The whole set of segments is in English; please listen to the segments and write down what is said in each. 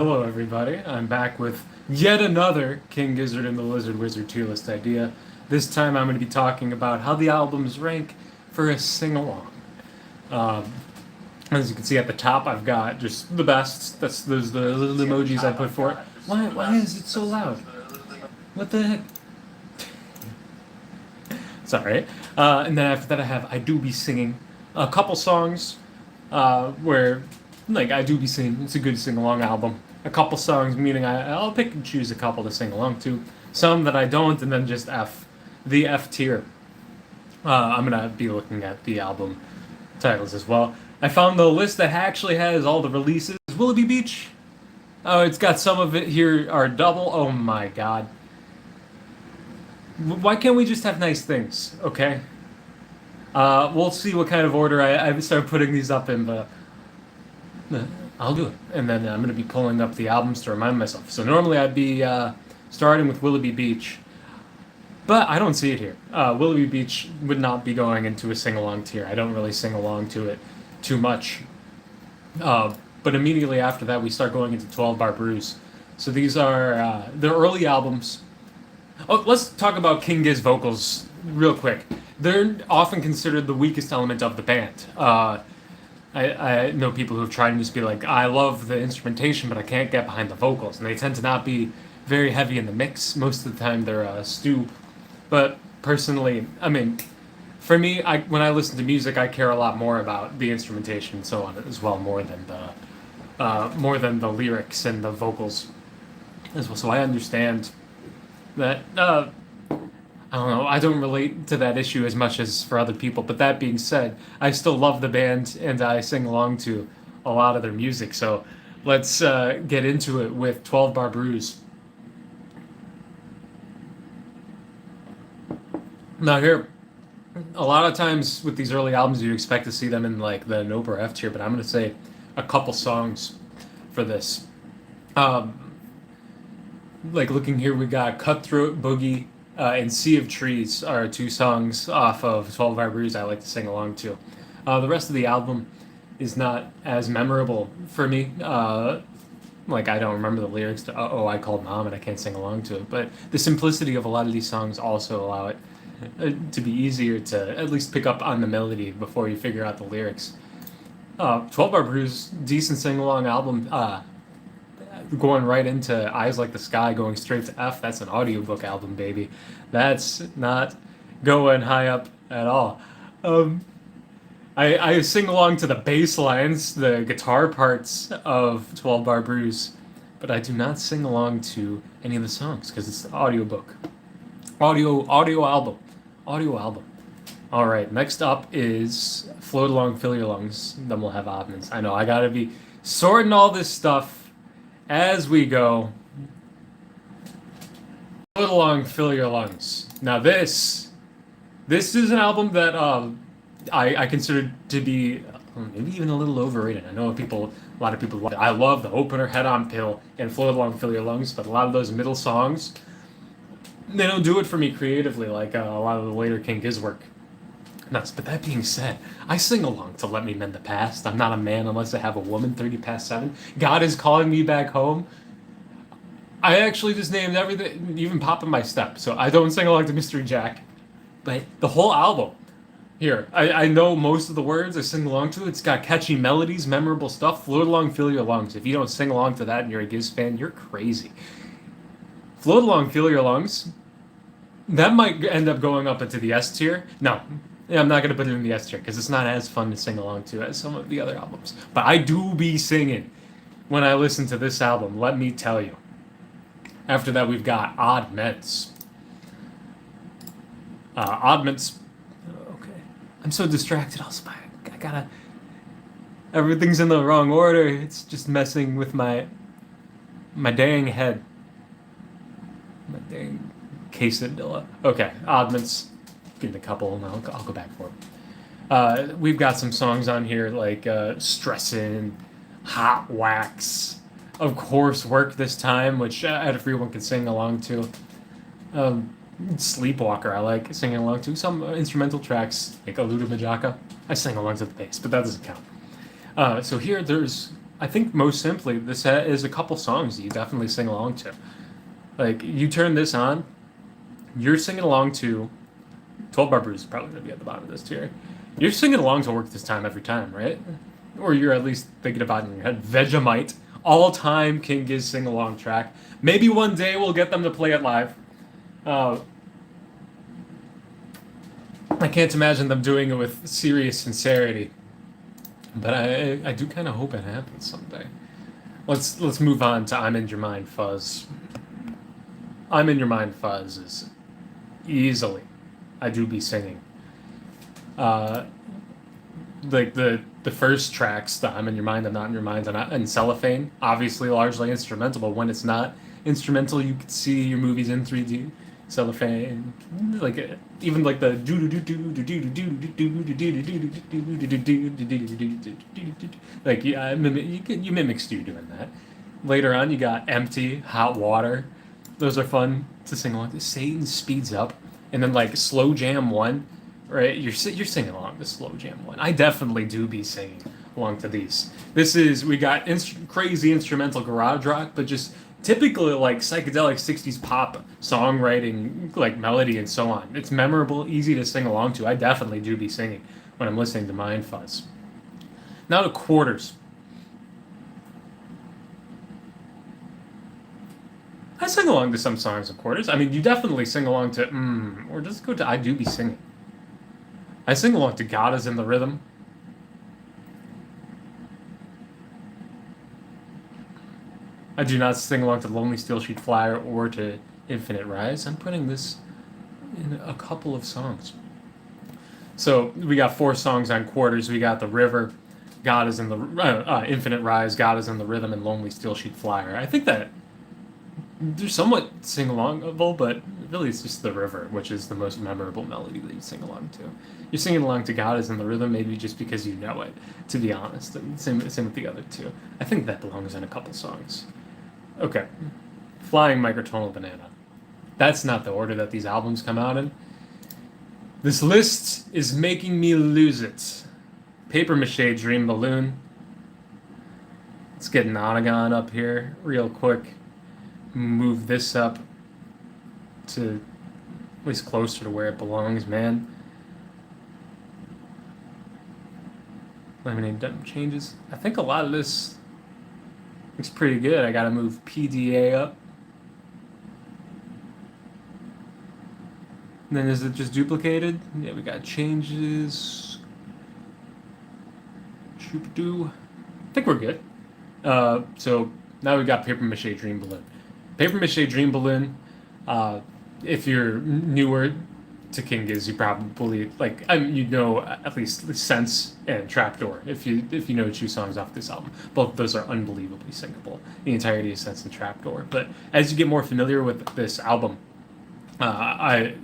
Hello, everybody. I'm back with yet another King Gizzard and the Lizard Wizard tier list idea. This time I'm going to be talking about how the albums rank for a sing along. Um, as you can see at the top, I've got just the best. That's those the little emojis I put for it. Why is it so loud? What the heck? Sorry. And then after that, I do be singing a couple songs where, like, I do be singing. It's a good sing along album. A couple songs, meaning I'll pick and choose a couple to sing along to. Some that I don't, and then just the F tier. I'm gonna be looking at the album titles as well. I found the list that actually has all the releases. Willoughby Beach. Oh, it's got some of it here are double. Oh my god. Why can't we just have nice things, okay? We'll see what kind of order I start putting these up in, but I'll do it. And then I'm going to be pulling up the albums to remind myself. So normally I'd be starting with Willoughby Beach, but I don't see it here. Willoughby Beach would not be going into a sing-along tier. I don't really sing along to it too much. But immediately after that, we start going into 12 Bar Brews. So these are the early albums. Oh, let's talk about King Giz vocals real quick. They're often considered the weakest element of the band. I know people who've tried and just be like, I love the instrumentation, but I can't get behind the vocals. And they tend to not be very heavy in the mix. Most of the time they're a stew. But personally, I mean, for me, when I listen to music, I care a lot more about the instrumentation and so on as well, more than the lyrics and the vocals as well. So I understand that I don't know. I don't relate to that issue as much as for other people. But that being said, I still love the band and I sing along to a lot of their music. So let's get into it with 12 Bar Brews. Now here, a lot of times with these early albums, you expect to see them in like the Nope or F tier, but I'm going to say a couple songs for this. Like looking here, we got Cutthroat Boogie and Sea of Trees are two songs off of 12 Bar Brews I like to sing along to. The rest of the album is not as memorable for me. Like I don't remember the lyrics to "Uh-oh, I Called Mom" and I can't sing along to it. But the simplicity of a lot of these songs also allow it to be easier to at least pick up on the melody before you figure out the lyrics. 12 Bar Brews, decent sing along album. Going right into Eyes Like the Sky, going straight to F. That's an audiobook album, baby. That's not going high up at all. I sing along to the bass lines, the guitar parts of 12 Bar Brews, but I do not sing along to any of the songs because it's the audiobook. Audio album. Audio album. All right, next up is Float Along, Fill Your Lungs. Then we'll have Oddmans. I know, I gotta be sorting all this stuff as we go. Float Along, Fill Your Lungs. Now this is an album that I consider to be maybe even a little overrated. I know a lot of people love it. I love the opener, Head On Pill, and Float Along, Fill Your Lungs, but a lot of those middle songs, they don't do it for me creatively like a lot of the later King Giz work. Nuts. But that being said, I sing along to Let Me Mend the Past. I'm not a man unless I have a woman, 30 past 7. God is calling me back home. I actually just named everything, even Pop in My Step. So I don't sing along to Mystery Jack. But the whole album, here, I know most of the words. I sing along to it. It's got catchy melodies, memorable stuff. Float Along, Fill Your Lungs. If you don't sing along to that and you're a Giz fan, you're crazy. Float Along, Fill Your Lungs. That might end up going up into the S tier. No. Yeah, I'm not going to put it in the S tier because it's not as fun to sing along to as some of the other albums. But I do be singing when I listen to this album, let me tell you. After that, we've got Oddments. Oddments. Okay. I'm so distracted. I gotta. Everything's in the wrong order. It's just messing with my dang head. My dang quesadilla. Okay, Oddments. Getting a couple, and I'll go back for it. We've got some songs on here like Stressin', Hot Wax, of course, Work This Time, which everyone can sing along to. Sleepwalker, I like singing along to. Some instrumental tracks, like Aluda Majaka, I sing along to the bass, but that doesn't count. So here there's I think most simply, this is a couple songs that you definitely sing along to. Like, you turn this on, you're singing along to 12 Bar Blues is probably going to be at the bottom of this tier. You're singing along to Work This Time every time, right? Or you're at least thinking about it in your head. Vegemite, all-time King Giz sing-along track. Maybe one day we'll get them to play it live. I can't imagine them doing it with serious sincerity, but I do kind of hope it happens someday. Let's move on to "I'm in Your Mind" Fuzz. "I'm in Your Mind" Fuzz is easily I do be singing. Like the first tracks, the "I'm in Your Mind," "I'm Not in Your Mind," and "Cellophane," obviously largely instrumental, but when it's not instrumental, you can see your movies in 3D. Cellophane, like even like the like yeah, you mimic Stu doing that. Later on, you got "Empty," "Hot Water." Those are fun to sing along. Satan speeds up, and then like "Slow Jam 1," right? You're singing along to "Slow Jam 1." I definitely do be singing along to these. We got crazy instrumental garage rock, but just typically like psychedelic 60s pop songwriting, like melody and so on. It's memorable, easy to sing along to. I definitely do be singing when I'm listening to Mind Fuzz. Now to Quarters. I sing along to some songs of Quarters. I mean, you definitely sing along to or just go to "I Do Be Singing." I sing along to "God Is in the Rhythm." I do not sing along to "Lonely Steel Sheet Flyer" or to "Infinite Rise." I'm putting this in a couple of songs. So we got 4 songs on Quarters. We got "The River," "God Is in the Infinite Rise," "God Is in the Rhythm," and "Lonely Steel Sheet Flyer." I think that they're somewhat sing-alongable, but really it's just "The River," which is the most memorable melody that you sing along to. You're singing along to "God Is in the Rhythm" maybe just because you know it, to be honest. And same with the other two. I think that belongs in a couple songs. Okay. "Flying Microtonal Banana." That's not the order that these albums come out in. This list is making me lose it. "Paper Mache Dream Balloon." Let's get Nonagon up here real quick. Move this up to at least closer to where it belongs, man. Lemonade Dump changes. I think a lot of this looks pretty good. I gotta move PDA up. And then is it just duplicated? Yeah, we got changes. Troop-doo. I think we're good. So now we got "Paper Mache Dream Balloon." "Paper Mache Dream Balloon," if you're newer to King Giz, you probably you know at least Sense and Trapdoor if you know 2 songs off this album. Both of those are unbelievably singable. The entirety of Sense and Trapdoor. But as you get more familiar with this album, I'm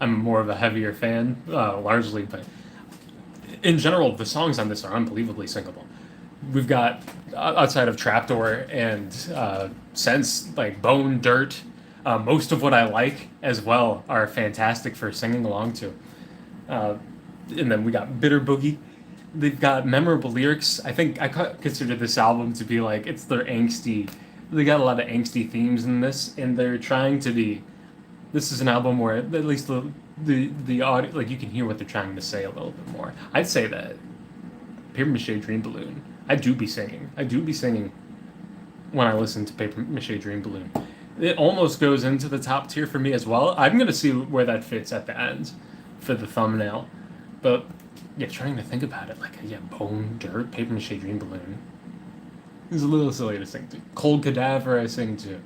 more of a heavier fan, largely, but in general, the songs on this are unbelievably singable. We've got, outside of Trapdoor and Sense, like Bone, Dirt, most of what I like as well are fantastic for singing along to. And then we got Bitter Boogie. They've got memorable lyrics. I think I consider this album to be like, it's their angsty. They got a lot of angsty themes in this, and they're trying to be. This is an album where at least the audio, like you can hear what they're trying to say a little bit more. I'd say that "Paper Mache Dream Balloon," I do be singing. I do be singing when I listen to "Paper Mache Dream Balloon." It almost goes into the top tier for me as well. I'm gonna see where that fits at the end for the thumbnail, but yeah, trying to think about it, like Bone, Dirt, "Paper Mache Dream Balloon." It's a little silly to sing to. "Cold Cadaver" I sing to.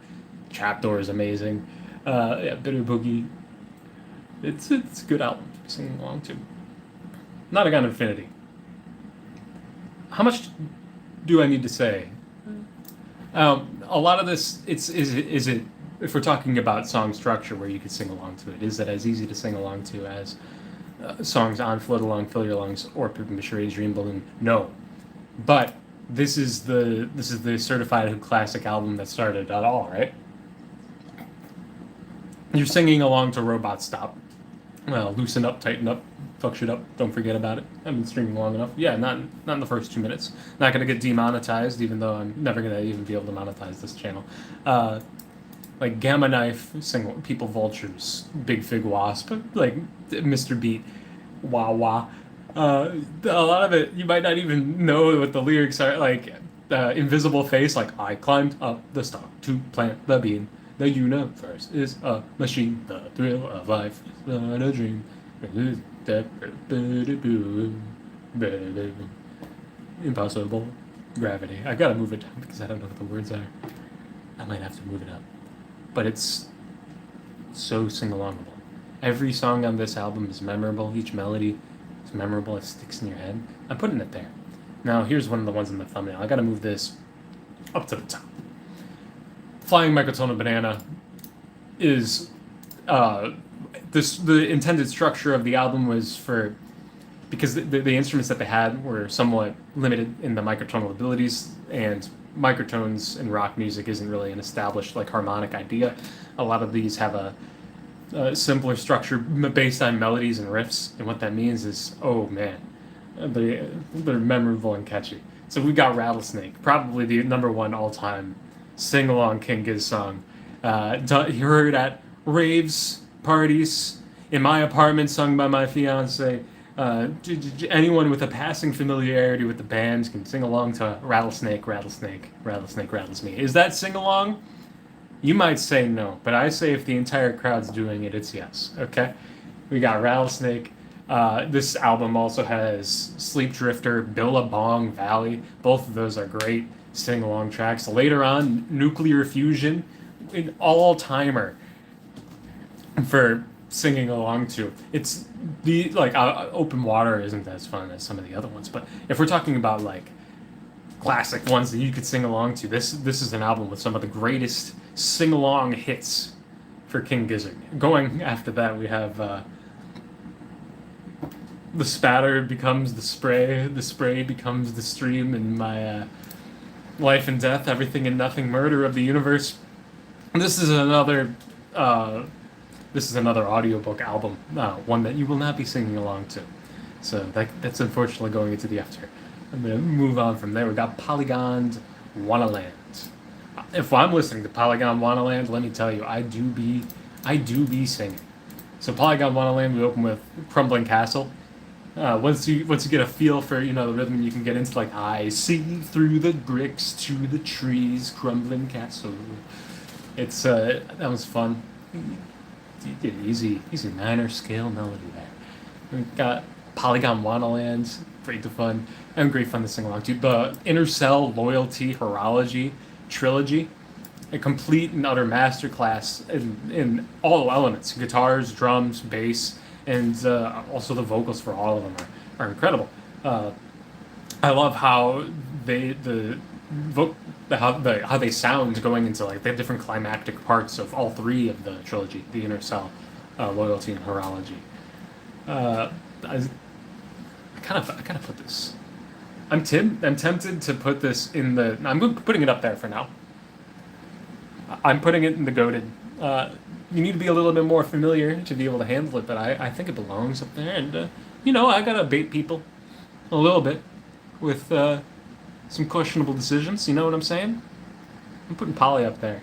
Trapdoor is amazing. Bitter Boogie. It's a good album to sing along to. Nonagon Infinity. How much do I need to say? A lot of this, is it, if we're talking about song structure where you could sing along to it, is it as easy to sing along to as songs on "Float Along, Fill Your Lungs" or "Paper Mache Dream Balloon"? No. But this is the certified classic album that started it all, right? You're singing along to "Robot Stop." Well, "Loosen Up, Tighten Up," fuck shit up. Don't forget about it. I've been streaming long enough. Yeah, not in the first 2 minutes. Not gonna get demonetized, even though I'm never gonna even be able to monetize this channel. Like Gamma Knife, single people vultures, Big Fig Wasp, like Mr. Beat, Wah Wah. A lot of it you might not even know what the lyrics are. Like Invisible Face, like I climbed up the stalk to plant the bean. The universe is a machine. The thrill of life is not a dream. Impossible gravity. I gotta move it down because I don't know what the words are. I might have to move it up. But it's so sing-alongable. Every song on this album is memorable. Each melody is memorable. It sticks in your head. I'm putting it there. Now, here's one of the ones in the thumbnail. I gotta move this up to the top. Flying Microtonal Banana is the intended structure of the album was for, because the instruments that they had were somewhat limited in the microtonal abilities, and microtones in rock music isn't really an established like harmonic idea. A lot of these have a simpler structure based on melodies and riffs, and what that means is, oh man, they're memorable and catchy. So we got Rattlesnake, probably the #1 all-time sing-along King Giz song. You heard at raves, parties, in my apartment, sung by my fiance. Anyone with a passing familiarity with the band can sing along to Rattlesnake, Rattlesnake, Rattlesnake rattles me. Is that sing-along? You might say no, but I say if the entire crowd's doing it, it's yes, okay? We got Rattlesnake. This album also has Sleep Drifter, Billabong Valley. Both of those are great sing-along tracks. Later on, Nuclear Fusion, an all-timer for singing along to. It's the Open Water isn't as fun as some of the other ones, but if we're talking about like classic ones that you could sing along to, this is an album with some of the greatest sing-along hits for King Gizzard. Going after that, we have the spatter becomes the spray becomes the stream, and my life and death, everything and nothing, murder of the universe. This is another audiobook album, one that you will not be singing along to. So that's unfortunately going into the after. I'm going to move on from there. We got Polygon Wannaland. If I'm listening to Polygon Wannaland, let me tell you, I do be singing. So Polygon Wannaland, we open with Crumbling Castle. Once you get a feel for the rhythm, you can get into like I see through the bricks to the trees, crumbling castle. It's that was fun. You did easy minor scale melody there. We got Polygon Wannaland, great to fun, and great fun to sing along to. The Inner Cell Loyalty Horology trilogy, a complete and utter masterclass in all elements: guitars, drums, bass, and also the vocals for all of them are incredible. I love how how they sound going into like the different climactic parts of all three of the trilogy: the Inner Cell, Loyalty, and Horology. I kind of put this. I'm tempted to put this in the. I'm putting it up there for now. I'm putting it in the goated. You need to be a little bit more familiar to be able to handle it, but I think it belongs up there. And I gotta bait people a little bit with some questionable decisions. You know what I'm saying? I'm putting Polly up there.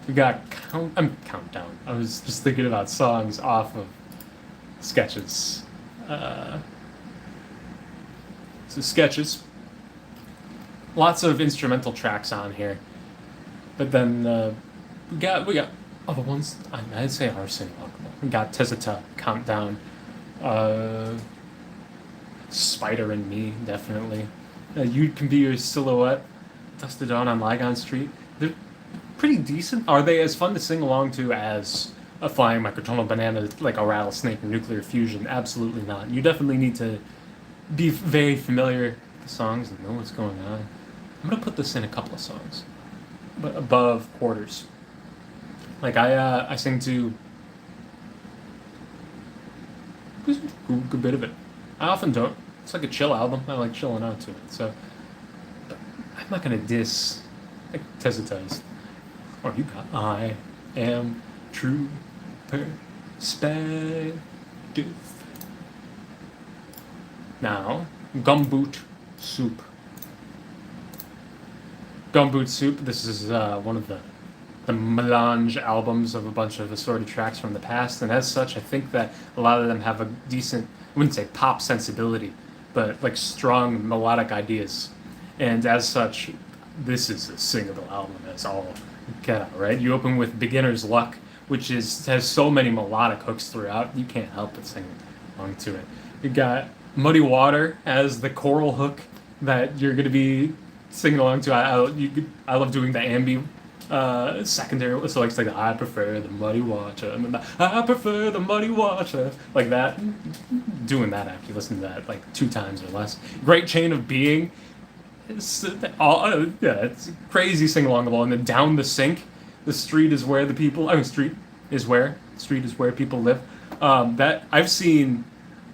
We got Countdown. I was just thinking about songs off of Sketches. So Sketches. Lots of instrumental tracks on here, but then we got other ones I'd say are sing-alongable. We got Tezata, Countdown, Spider and Me, definitely. You Can Be Your Silhouette, Dust to Dawn on Ligon Street. They're pretty decent. Are they as fun to sing along to as a Flying Microtonal Banana, like a Rattlesnake or Nuclear Fusion? Absolutely not. You definitely need to be very familiar with the songs and know what's going on. I'm going to put this in a couple of songs, but above Quarters. Like I sing to a good bit of it. I often don't. It's like a chill album. I like chilling out to it. So I'm not gonna diss like Tezata's. Or you got I Am True Perspective. Now, Gumboot Soup. Gumboot Soup. This is one of the melange albums of a bunch of assorted tracks from the past, and as such, I think that a lot of them have a decent, I wouldn't say pop sensibility, but like strong melodic ideas. And as such, this is a singable album as all get out, right? You open with Beginner's Luck, which has so many melodic hooks throughout, you can't help but sing along to it. You got Muddy Water as the choral hook that you're going to be singing along to. I love doing the ambi secondary, so like I prefer the Muddy Water, and then I prefer the Muddy Water, like that. Doing that after you listen to that like 2 times or less. Great Chain of Being. It's it's crazy sing alongable, and then Down the Sink. The street is where the people. I mean, street is where people live. That I've seen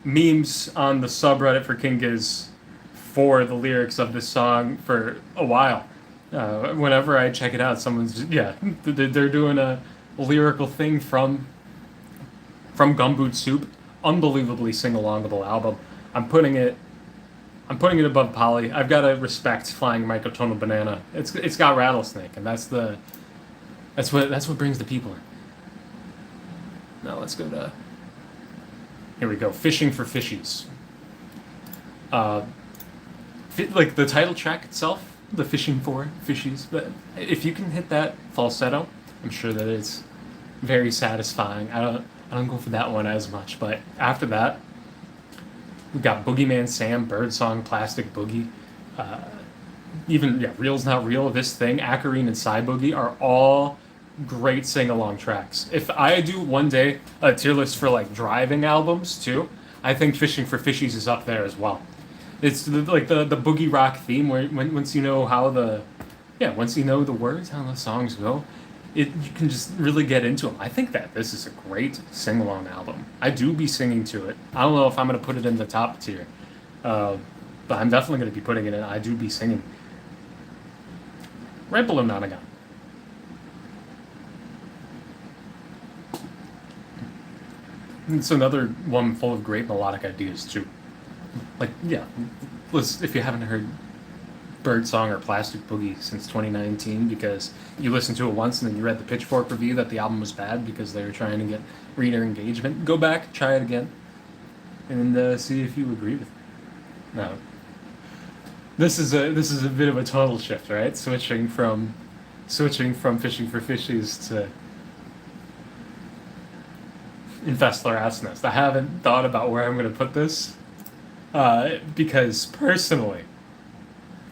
memes on the subreddit for King Giz for the lyrics of this song for a while. Whenever I check it out, they're doing a lyrical thing from Gumboot Soup. Unbelievably sing-alongable album. I'm putting it above Polly. I've got to respect Flying Microtonal Banana. It's got Rattlesnake, and that's what brings the people in. Now let's go to, here we go, Fishing for Fishies. Like the title track itself, the Fishing for Fishies. But if you can hit that falsetto, I'm sure that it's very satisfying. I don't go for that one as much, but after that, we got Boogeyman Sam, Birdsong, Plastic Boogie, Real's Not Real, This Thing, Acarine, and Psy Boogie are all great sing-along tracks. If I do one day a tier list for like driving albums too, I think Fishing for Fishies is up there as well. It's the boogie rock theme where once you know once you know the words, how the songs go, you can just really get into them. I think that this is a great sing-along album. I do be singing to it. I don't know if I'm going to put it in the top tier, but I'm definitely going to be putting it in. I do be singing. Red Balloon Nonagon. It's another one full of great melodic ideas too. Like, if you haven't heard Birdsong or Plastic Boogie since 2019 because you listened to it once and then you read the Pitchfork review that the album was bad because they were trying to get reader engagement, go back, try it again, and see if you agree with me. No. This is a bit of a total shift, right? Switching from Fishing for Fishies to Infestor Ass Nest. I haven't thought about where I'm going to put this because personally,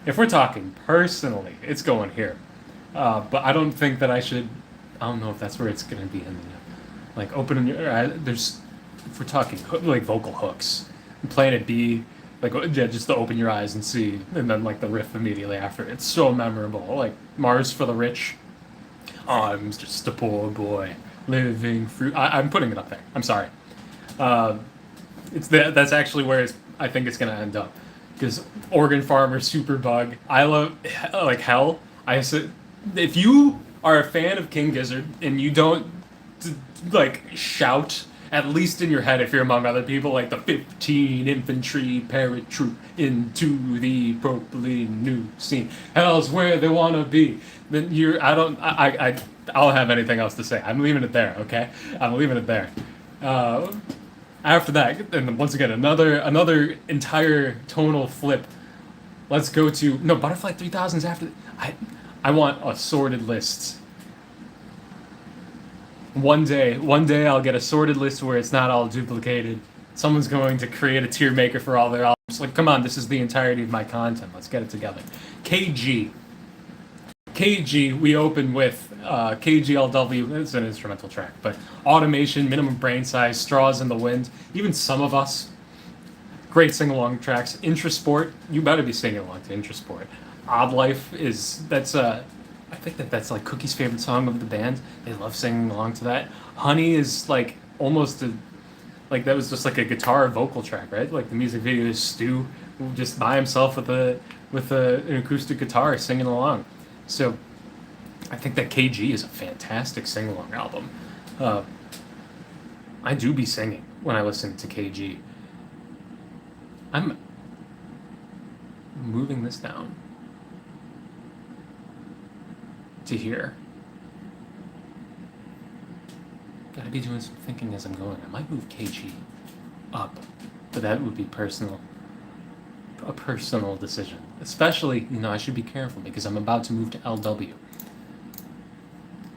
if we're talking personally, it's going here. But I don't think that I should. I don't know if that's where it's going to be in the like opening your eyes. If we're talking like vocal hooks, Planet B, just to open your eyes and see, and then like the riff immediately after. It's so memorable. Like Mars for the Rich. I'm just a poor boy living through. I'm putting it up there. I'm sorry. That's actually where I think it's gonna end up. Because Organ Farmer, Superbug, I love like hell. I said, if you are a fan of King Gizzard and you don't shout, at least in your head, if you're among other people, like the 15 infantry paratroop into the properly new scene, hell's where they wanna be. Then I'll have anything else to say. I'm leaving it there. Okay, I'm leaving it there. After that, and once again, another entire tonal flip. Let's go to Butterfly 3000's after. I want a sorted list. One day I'll get a sorted list where it's not all duplicated. Someone's going to create a tier maker for all their albums. Like, come on, this is the entirety of my content. Let's get it together. KG, we open with KGLW. It's an instrumental track, but Automation, Minimum Brain Size, Straws in the Wind, even Some of Us. Great sing-along tracks. Intrasport, you better be singing along to Intrasport. Odd Life I think that's like Cookie's favorite song of the band. They love singing along to that. Honey is like almost that was just like a guitar vocal track, right? Like the music video is Stu just by himself with an acoustic guitar singing along. So I think that KG is a fantastic sing-along album. I do be singing when I listen to KG. I'm moving this down to here. Gotta be doing some thinking as I'm going. I might move KG up, but that would be a personal decision. Especially, I should be careful because I'm about to move to LW.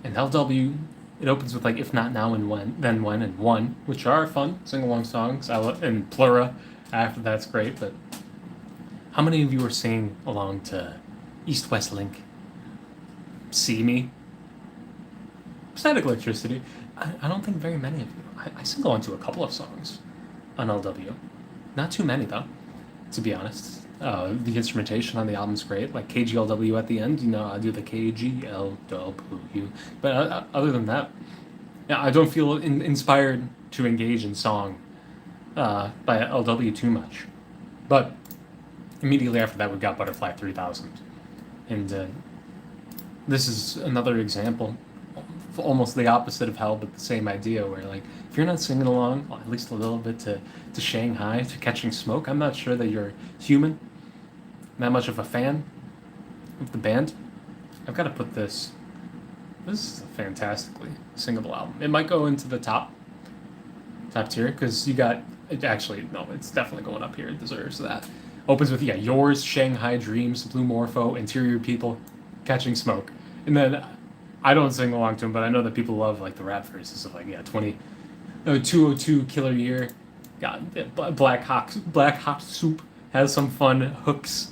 And LW, it opens with like if not now and when, then when and one, which are fun sing-along songs. And Plura after that's great, but how many of you are singing along to East West Link? See Me? Static Electricity. I don't think very many of you. I sing along to a couple of songs on LW. Not too many though, to be honest. The instrumentation on the album's great, like KGLW at the end. I do the KGLW. But other than that, yeah, I don't feel inspired to engage in song by LW too much. But immediately after that, we got Butterfly 3000. And this is another example, almost the opposite of Hell, but the same idea, where like if you're not singing along at least a little bit to Shanghai, to Catching Smoke, I'm not sure that you're human, that much of a fan of the band. I've got to put this is a fantastically singable album. It might go into the top tier because you got actually no, it's definitely going up here. It deserves that. Opens with Yours, Shanghai Dreams, Blue Morpho, Interior People, Catching Smoke. And then I don't sing along to them, but I know that people love like the rap verses of 202 Killer Year. God, Black Hot Soup has some fun hooks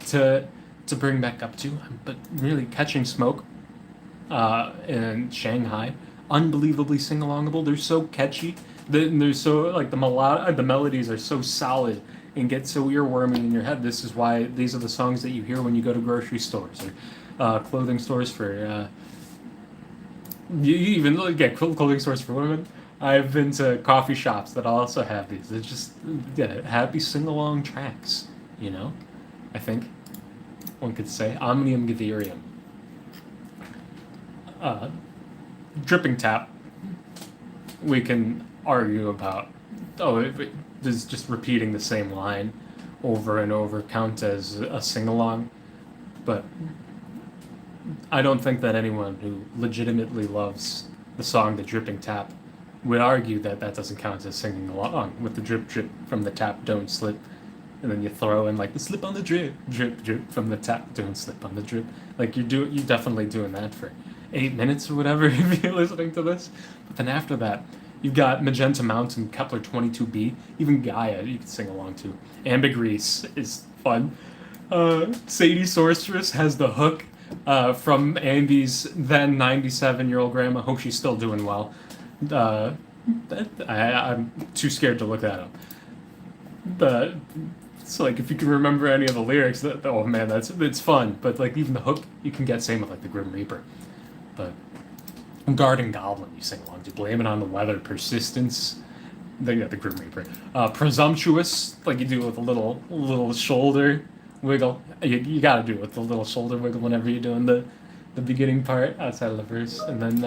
to bring back up to, but really Catching Smoke and Shanghai, unbelievably sing-alongable. They're so catchy. They're so like the melodies are so solid and get so earwormy in your head. This is why these are the songs that you hear when you go to grocery stores or clothing stores for. You even get clothing stores for women. I've been to coffee shops that also have these. They're just happy sing-along tracks. I think one could say Omnium Gatherium. Dripping Tap. We can argue about. Does just repeating the same line over and over count as a sing-along? But I don't think that anyone who legitimately loves the song The Dripping Tap would argue that doesn't count as singing along with the drip drip from the tap, don't slip. And then you throw in like the slip on the drip, drip drip from the tap, don't slip on the drip. Like you're definitely doing that for 8 minutes or whatever if you're listening to this. But then after that, you've got Magenta Mountain, Kepler 22b, even Gaia you can sing along to. Ambergris is fun. Sadie Sorceress has the hook from Ambi's then 97-year-old grandma. Hope she's still doing well. I'm too scared to look that up. But it's like if you can remember any of the lyrics, oh man, it's fun. But like even the hook, you can get same with like the Grim Reaper. But Garden Goblin, you sing along to. Blame It on the Weather, Persistence. Then you got the Grim Reaper. Presumptuous, like you do it with a little shoulder wiggle. You gotta do it with the little shoulder wiggle whenever you're doing the beginning part outside of the verse, and then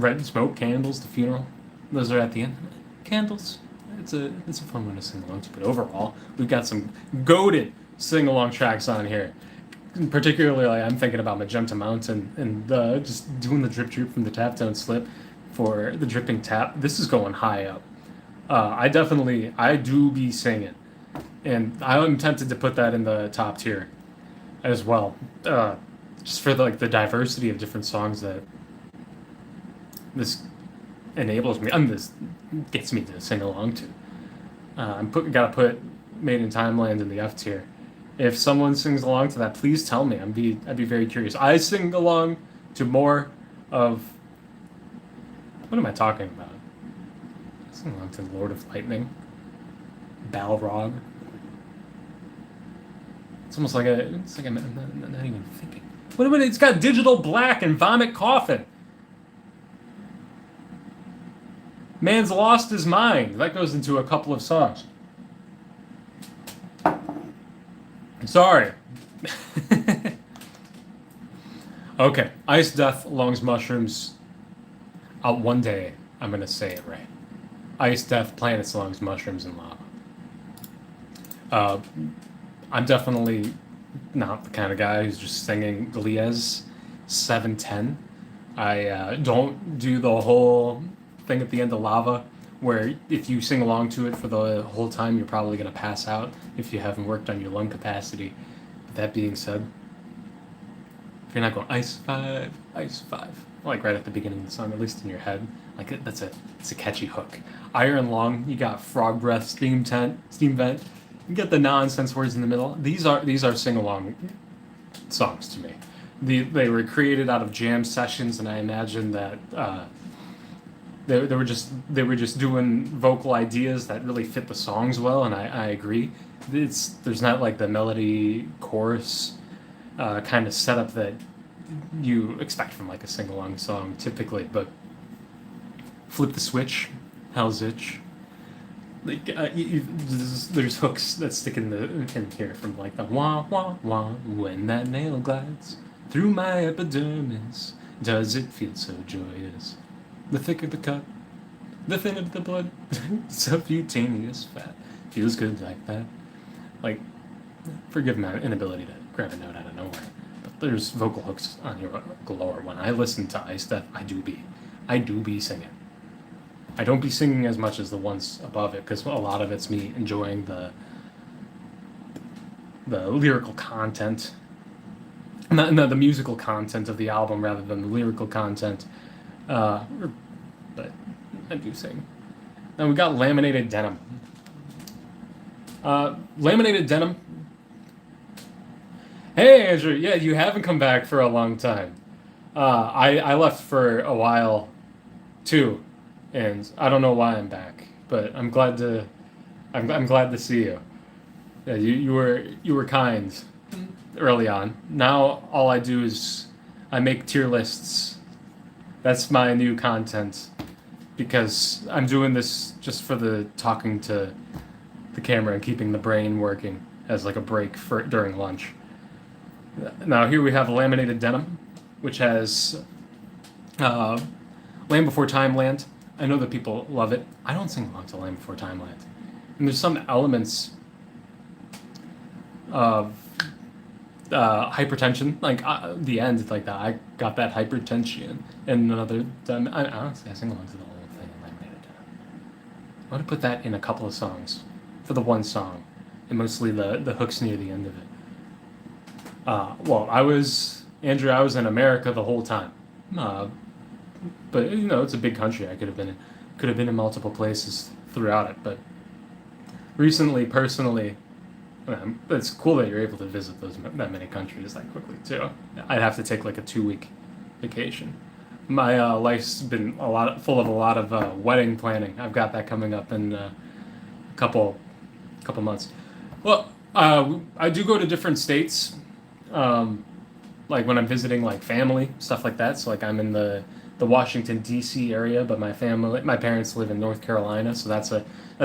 Red Smoke, Candles, The Funeral. Those are at the end. Candles. It's a fun one to sing along to. But overall, we've got some goated sing along tracks on here. Particularly, I'm thinking about Magenta Mountain and just doing the drip drip from the tap, don't slip for the Dripping Tap. This is going high up. I do be singing, and I'm tempted to put that in the top tier as well, just for the diversity of different songs that this enables me, and this gets me to sing along to. Gotta put Made in Timeland in the F tier. If someone sings along to that, please tell me. I'd be very curious. I sing along to more of. What am I talking about? I sing along to Lord of Lightning, Balrog. It's almost like I'm not even thinking. Wait a minute, it's got Digital Black and Vomit Coffin. Man's Lost His Mind. That goes into a couple of songs. Sorry. Okay. Ice Death, Lungs, Mushrooms. One day, I'm going to say it right. Ice, Death, Planet Songs, Mushrooms, and Lava. Uh, I'm definitely not the kind of guy who's just singing Gliez 710. I don't do the whole thing at the end of Lava, where if you sing along to it for the whole time, you're probably going to pass out if you haven't worked on your lung capacity. But that being said, if you're not going Ice 5, like right at the beginning of the song, at least in your head, like it's a catchy hook. Iron Lung, you got Frog Breath, Steam Vent, you get the nonsense words in the middle. These are sing along songs to me. They were created out of jam sessions, and I imagine that they were just doing vocal ideas that really fit the songs well, and I agree. There's not like the melody chorus kind of setup that you expect from like a sing along song typically, but Flip the Switch, Hell's Itch. Like there's hooks that stick in here from like the wah wah wah when that nail glides through my epidermis. Does it feel so joyous? The thicker the cut, the thinner the blood. Subcutaneous fat feels good like that. Like, forgive my inability to grab a note out of nowhere, but there's vocal hooks on here galore. When I listen to Ice Death, I do be singing. I don't be singing as much as the ones above it, because a lot of it's me enjoying the lyrical content, no, the musical content of the album rather than the lyrical content. But I do sing. Now we got Laminated Denim. Laminated Denim. Hey Andrew, yeah, you haven't come back for a long time. I left for a while too, and I don't know why I'm back, but I'm glad to see you. Yeah, you were kind early on. Now all I do is I make tier lists. That's my new content, because I'm doing this just for the talking to the camera and keeping the brain working as like a break for during lunch. Now here we have Laminated Denim, which has Land Before Time Land. I know that people love it. I don't sing along to Land Before Time Land. And there's some elements of hypertension, like the end, like that. I got that hypertension. And another time, honestly, I sing along to the whole thing in Laminated Denim. I want to put that in a couple of songs for the one song, and mostly the hooks near the end of it. Well, I was in America the whole time. But it's a big country. I could have been in multiple places throughout it. But recently, personally, it's cool that you're able to visit that many countries that quickly too. I'd have to take like a 2-week vacation. My life's been full of a lot of wedding planning. I've got that coming up in a couple months. Well, I do go to different states, like when I'm visiting like family, stuff like that. So like I'm in the Washington D.C. area, but my parents live in North Carolina, so that's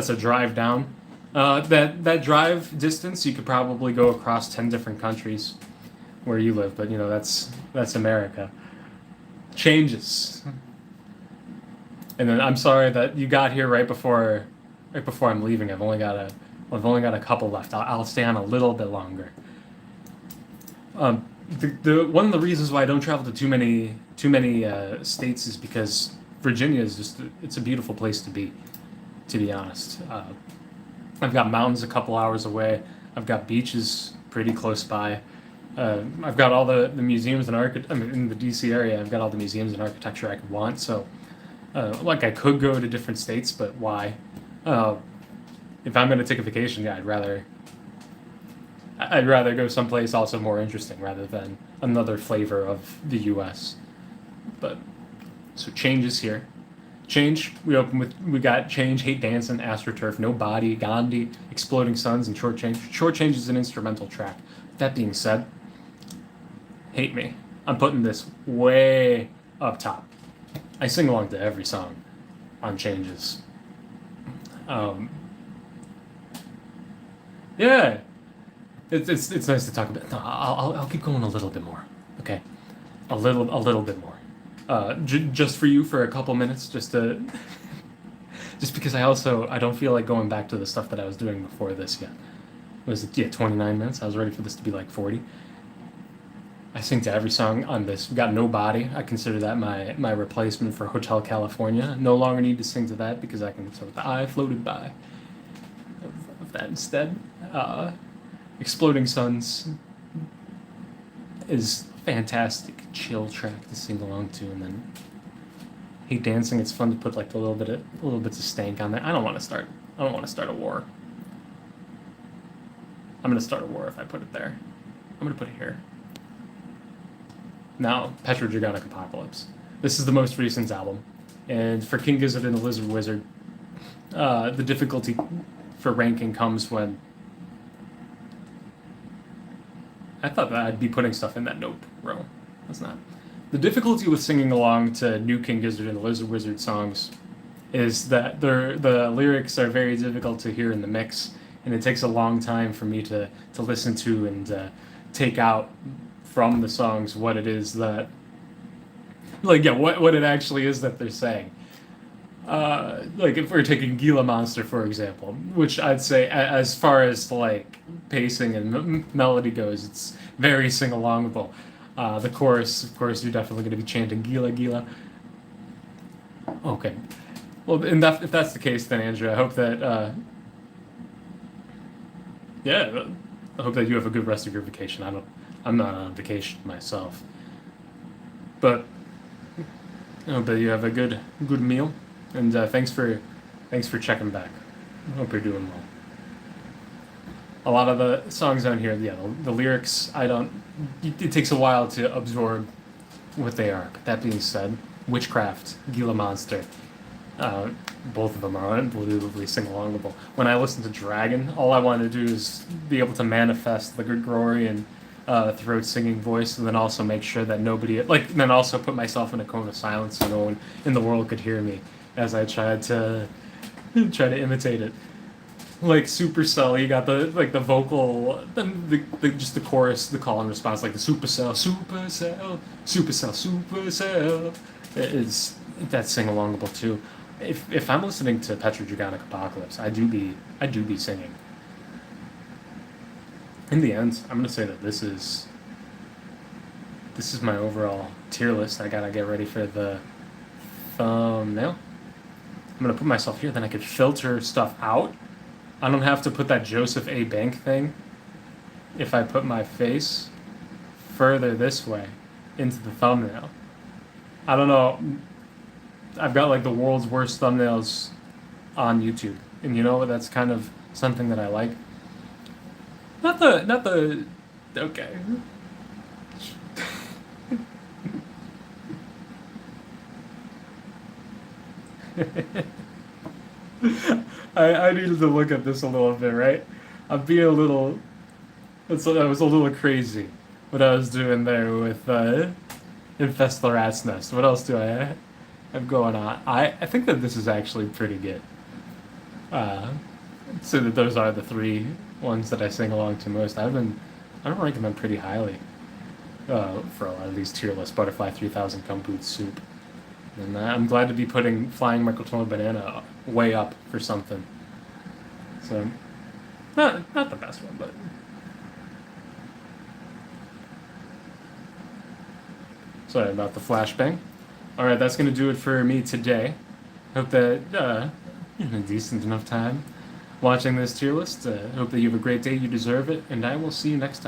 a drive down. That drive distance, you could probably go across 10 different countries where you live, but that's America. Changes. And then I'm sorry that you got here right before I'm leaving. I've only got a couple left. I'll stay on a little bit longer. The one of the reasons why I don't travel to too many states is because Virginia is it's a beautiful place to be honest. I've got mountains a couple hours away. I've got beaches pretty close by. I've got all the museums and in the DC area. I've got all the museums and architecture I could want. So, like I could go to different states, but why? If I'm going to take a vacation, yeah, I'd rather go someplace also more interesting rather than another flavor of the U.S. But so changes here. Change, we got Change, Hate Dancing, AstroTurf, No Body, Gandhi, Exploding Suns, and Short Change. Short Change is an instrumental track. That being said, Hate Me. I'm putting this way up top. I sing along to every song on Changes. Yeah, it's nice to talk about. No, I'll keep going a little bit more. Okay, a little bit more. Just for you for a couple minutes, just to Just because I don't feel like going back to the stuff that I was doing before this yet. Was it, yeah, 29 minutes? I was ready for this to be like 40. I sing to every song on this. We got No Body. I consider that my replacement for Hotel California. No longer need to sing to that because I can start with the I floated by of that instead. Uh, Exploding Suns is fantastic, chill track to sing along to, and then Hate Dancing. It's fun to put like a little bits of stank on there. I don't want to start a war. I'm gonna start a war if I put it there. I'm gonna put it here. Now, Petrodragonic Apocalypse. This is the most recent album, and for King Gizzard and the Lizard Wizard, the difficulty for ranking comes when I thought that I'd be putting stuff in that nope row. That's not. The difficulty with singing along to new King Gizzard and the Lizard Wizard songs is that the lyrics are very difficult to hear in the mix, and it takes a long time for me to listen to and take out from the songs what it is that, like, yeah, what it actually is that they're saying. Like if we're taking Gila Monster for example, which I'd say as far as like pacing and melody goes, it's very sing-alongable. The chorus, of course, you're definitely going to be chanting Gila Gila. Okay, well, if that's the case, then Andrew, I hope that yeah, I hope that you have a good rest of your vacation. I'm not on vacation myself, but I hope that you have a good meal. And thanks for checking back. I hope you're doing well. A lot of the songs on here, yeah, the lyrics, I don't. It takes a while to absorb what they are. But that being said, Witchcraft, Gila Monster, both of them are unbelievably sing-alongable. When I listen to Dragon, all I want to do is be able to manifest the Gregorian throat singing voice, and then also make sure that nobody, like, then also put myself in a cone of silence so no one in the world could hear me as I tried to imitate it. Like Supercell, you got the vocal, just the chorus, the call and response, like the Supercell, Supercell, Supercell, Supercell. That's sing alongable too. If I'm listening to Petrodragonic Apocalypse, I do be singing. In the end, I'm gonna say that this is my overall tier list. I gotta get ready for the thumbnail. I'm gonna put myself here, then I could filter stuff out. I don't have to put that Joseph A. Bank thing if I put my face further this way into the thumbnail. I don't know. I've got like the world's worst thumbnails on YouTube, and you know that's kind of something that I like. Not the. Okay. I needed to look at this a little bit, right? I'm being a little. I was a little crazy what I was doing there with Infest the Rat's Nest. What else do I have going on? I think that this is actually pretty good. Uh, so that those are the three ones that I sing along to most. I don't rank them pretty highly for a lot of these tier lists. Butterfly 3000 Kumboot Soup. And I'm glad to be putting Flying Microtone Banana way up for something. So, not the best one, but sorry about the flashbang. All right, that's gonna do it for me today. Hope that you had a decent enough time watching this tier list. Hope that you have a great day. You deserve it, and I will see you next time.